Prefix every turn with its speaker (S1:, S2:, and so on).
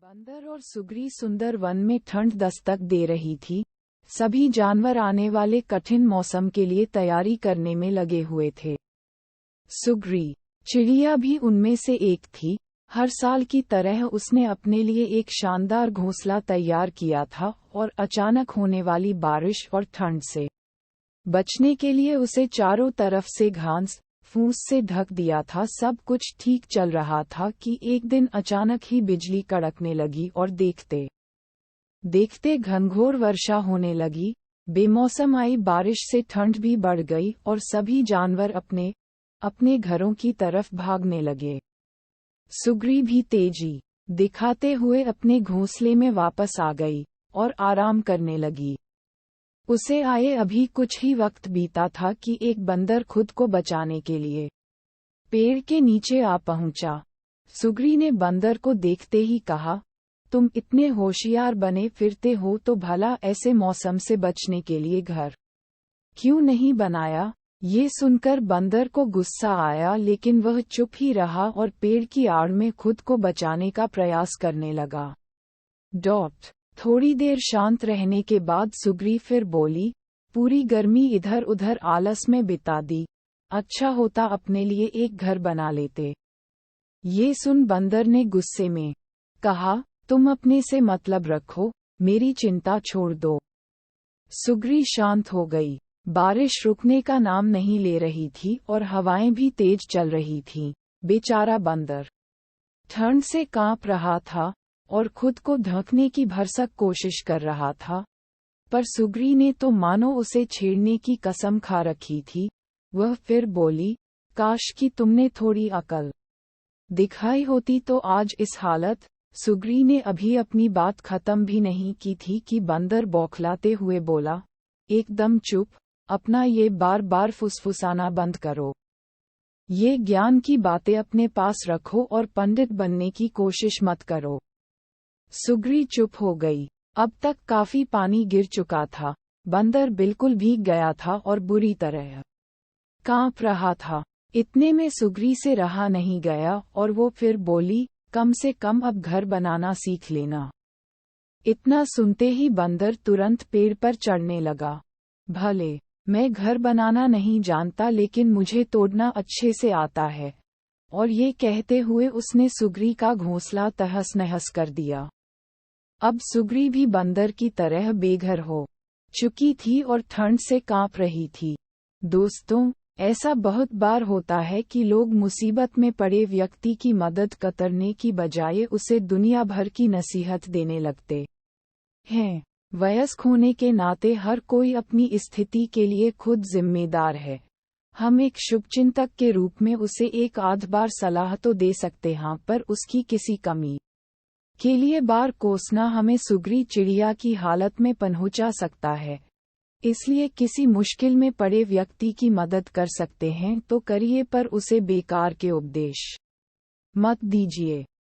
S1: बंदर और सुग्री सुंदर वन में ठंड दस्तक दे रही थी। सभी जानवर आने वाले कठिन मौसम के लिए तैयारी करने में लगे हुए थे। सुग्री चिड़िया भी उनमें से एक थी। हर साल की तरह उसने अपने लिए एक शानदार घोंसला तैयार किया था और अचानक होने वाली बारिश और ठंड से बचने के लिए उसे चारों तरफ से घास फूस से ढक दिया था। सब कुछ ठीक चल रहा था कि एक दिन अचानक ही बिजली कड़कने लगी और देखते देखते घनघोर वर्षा होने लगी। बेमौसम आई बारिश से ठंड भी बढ़ गई और सभी जानवर अपने अपने घरों की तरफ भागने लगे। सुग्री भी तेजी दिखाते हुए अपने घोंसले में वापस आ गई और आराम करने लगी। उसे आए अभी कुछ ही वक्त बीता था कि एक बंदर खुद को बचाने के लिए पेड़ के नीचे आ पहुंचा। सुग्री ने बंदर को देखते ही कहा, तुम इतने होशियार बने फिरते हो तो भला ऐसे मौसम से बचने के लिए घर क्यों नहीं बनाया? ये सुनकर बंदर को गुस्सा आया, लेकिन वह चुप ही रहा और पेड़ की आड़ में खुद को बचाने का प्रयास करने लगा। थोड़ी देर शांत रहने के बाद सुग्री फिर बोली, पूरी गर्मी इधर उधर आलस में बिता दी, अच्छा होता अपने लिए एक घर बना लेते। ये सुन बंदर ने गुस्से में कहा, तुम अपने से मतलब रखो, मेरी चिंता छोड़ दो। सुग्री शांत हो गई। बारिश रुकने का नाम नहीं ले रही थी और हवाएं भी तेज चल रही थीं। बेचारा बंदर ठंड से कांप रहा था और खुद को ढकने की भरसक कोशिश कर रहा था, पर सुग्री ने तो मानो उसे छेड़ने की कसम खा रखी थी। वह फिर बोली, काश कि तुमने थोड़ी अकल दिखाई होती तो आज इस हालत। सुग्री ने अभी अपनी बात खत्म भी नहीं की थी कि बंदर बौखलाते हुए बोला, एकदम चुप, अपना ये बार बार फुसफुसाना बंद करो। ये ज्ञान की बातें अपने पास रखो और पंडित बनने की कोशिश मत करो। सुग्री चुप हो गई। अब तक काफी पानी गिर चुका था। बंदर बिल्कुल भीग गया था और बुरी तरह कांप रहा था। इतने में सुग्री से रहा नहीं गया और वो फिर बोली, कम से कम अब घर बनाना सीख लेना। इतना सुनते ही बंदर तुरंत पेड़ पर चढ़ने लगा। भले मैं घर बनाना नहीं जानता, लेकिन मुझे तोड़ना अच्छे से आता है। और ये कहते हुए उसने सुग्री का घोंसला तहस नहस कर दिया। अब सुग्री भी बंदर की तरह बेघर हो चुकी थी और ठंड से कांप रही थी। दोस्तों, ऐसा बहुत बार होता है कि लोग मुसीबत में पड़े व्यक्ति की मदद करने की बजाय उसे दुनिया भर की नसीहत देने लगते हैं। वयस्क होने के नाते हर कोई अपनी स्थिति के लिए खुद जिम्मेदार है। हम एक शुभचिंतक के रूप में उसे एक आध बार सलाह तो दे सकते हैं, पर उसकी किसी कमी के लिए बार कोसना हमें सुग्री चिड़िया की हालत में पहुंचा सकता है। इसलिए किसी मुश्किल में पड़े व्यक्ति की मदद कर सकते हैं तो करिए, पर उसे बेकार के उपदेश मत दीजिए।